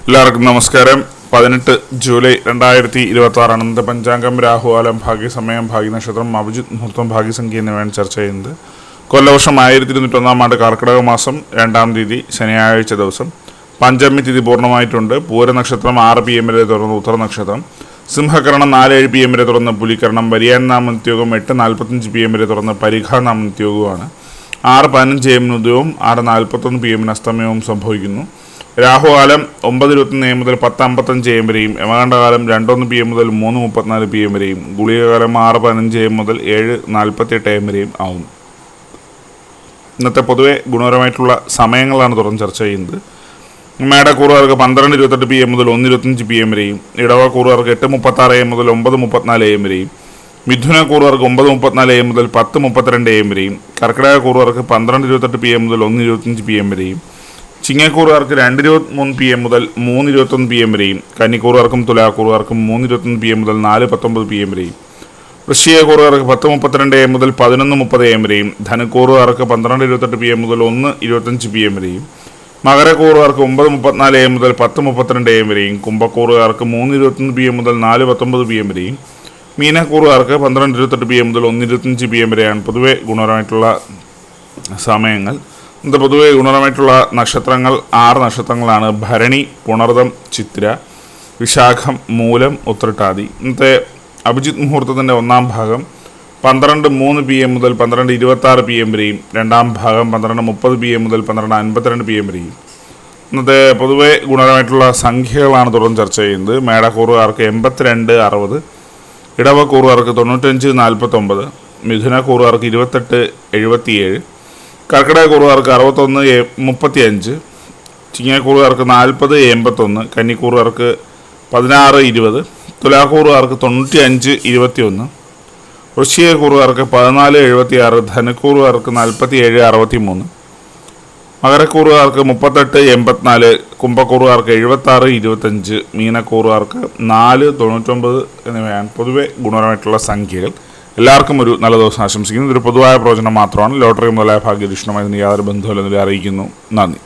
എല്ലാവർക്കും നമസ്കാരം. 18 ജൂലൈ 2026 അനന്ത പഞ്ചാംഗം, രാഹുകാലം, ഭാഗ്യസമയം, ഭാഗ്യനക്ഷത്രം, അഭിജിത്ത് മുഹൂർത്തം, ഭാഗ്യസംഖ്യ എന്നിവയാണ് ചർച്ച ചെയ്യുന്നത്. കൊല്ലവർഷം 1201 ആണ്ട് കർക്കിടക മാസം 2-ാം തീയതി ശനിയാഴ്ച ദിവസം പഞ്ചമി തിഥി പൂർണ്ണമായിട്ടുണ്ട്. പൂരനക്ഷത്രം 6 PM വരെ തുടർന്ന് ഉത്തര നക്ഷത്രം, സിംഹകരണം 4-7 PM വരെ തുടർന്ന് പുലികരണം, വരിയാൻ നാമനിത്യോഗം 8:45 PM വരെ തുടർന്ന് പരിഘാ നാമനിത്യോഗമാണ്. 6:15 AM ഉദയവും 6:41 PM അസ്തമയവും സംഭവിക്കുന്നു. രാഹുകാലം 9:21 AM മുതൽ 10:55 AM വരെയും, യമകണ്ഠകാലം 2:01 PM മുതൽ 3:34 PM വരെയും, ഗുളികകാലം 6:15 AM മുതൽ 7:48 AM വരെയും ആവുന്നു. ഇന്നത്തെ പൊതുവെ ഗുണപരമായിട്ടുള്ള സമയങ്ങളാണ് തുറന്ന് ചർച്ച ചെയ്യുന്നത്. മേടക്കൂറുകാർക്ക് 12:28 PM മുതൽ 1:25 PM വരെയും, ഇടവക്കൂറുകാർക്ക് 8:36 AM മുതൽ 9:34 AM വരെയും, മിഥുനക്കൂറുകാർക്ക് 9:34 AM മുതൽ 10:32 AM വരെയും, കർക്കിടകക്കൂറുകാർക്ക് 12:28 PM മുതൽ 1:25 PM വരെയും, ചിങ്ങക്കൂറുകാർക്ക് 2:23 PM മുതൽ 3:21 PM വരെയും, കന്നിക്കൂറുകാർക്കും തുലാക്കൂറുകാർക്കും 3:21 PM മുതൽ 4:19 PM വരെയും, വൃശ്ചികക്കൂറുകാർക്ക് 10:32 AM മുതൽ 11:30 AM വരെയും, ധനുക്കൂറുകാർക്ക് 12:28 PM മുതൽ 1:25 PM വരെയും, മകരക്കൂറുകാർക്ക് 9:34 AM മുതൽ 10:32 AM വരെയും, കുംഭക്കൂറുകാർക്ക് 3:21 PM മുതൽ 4:19 PM വരെയും, മീനക്കൂറുകാർക്ക് 12:28 PM മുതൽ 1:25 PM വരെയാണ് പൊതുവെ ഗുണപരമായിട്ടുള്ള സമയങ്ങൾ. ഇന്നത്തെ പൊതുവെ ഗുണപരമായിട്ടുള്ള നക്ഷത്രങ്ങൾ 6 നക്ഷത്രങ്ങളാണ്: ഭരണി, പുണർദം, ചിത്ര, വിശാഖം, മൂലം, ഉത്രട്ടാതി. ഇന്നത്തെ അഭിജിത്ത് മുഹൂർത്തത്തിൻ്റെ 1-ാം ഭാഗം 12:03 PM മുതൽ 12:26 PM വരെയും, 2-ാം ഭാഗം 12:30 PM മുതൽ 12:52 PM വരെയും. ഇന്നത്തെ പൊതുവെ ഗുണപരമായിട്ടുള്ള സംഖ്യകളാണ് തുടർന്ന് ചർച്ച ചെയ്യുന്നത്. മേടക്കൂറുകാർക്ക് 82-60, ഇടവക്കൂറുകാർക്ക് 95-49, മിഥുനക്കൂറുകാർക്ക് 28-77, കർക്കിടകക്കൂറുകാർക്ക് 61-35, ചിങ്ങക്കൂറുകാർക്ക് 40-81, കന്നിക്കൂറുകാർക്ക് 16-20, തുലാക്കൂറുകാർക്ക് 95-21, വൃശ്ചികക്കൂറുകാർക്ക് 14-76, ധനുക്കൂറുകാർക്ക് 47-63, മകരക്കൂറുകാർക്ക് 38-84, കുംഭക്കൂറുകാർക്ക് 76-25, മീനക്കൂറുകാർക്ക് 4-99 എന്നിവയാണ് പൊതുവെ ഗുണപരമായിട്ടുള്ള സംഖ്യകൾ. എല്ലാവർക്കും ഒരു നല്ല ദിവസം ആശംസിക്കുന്നു. ഇതൊരു പൊതുവായ പ്രവചനം മാത്രമാണ്. ലോട്ടറി മുതലായ ഭാഗ്യദൂഷണമായി യാതൊരു ബന്ധവുമില്ലെന്ന് അറിയിക്കുന്നു. നന്ദി.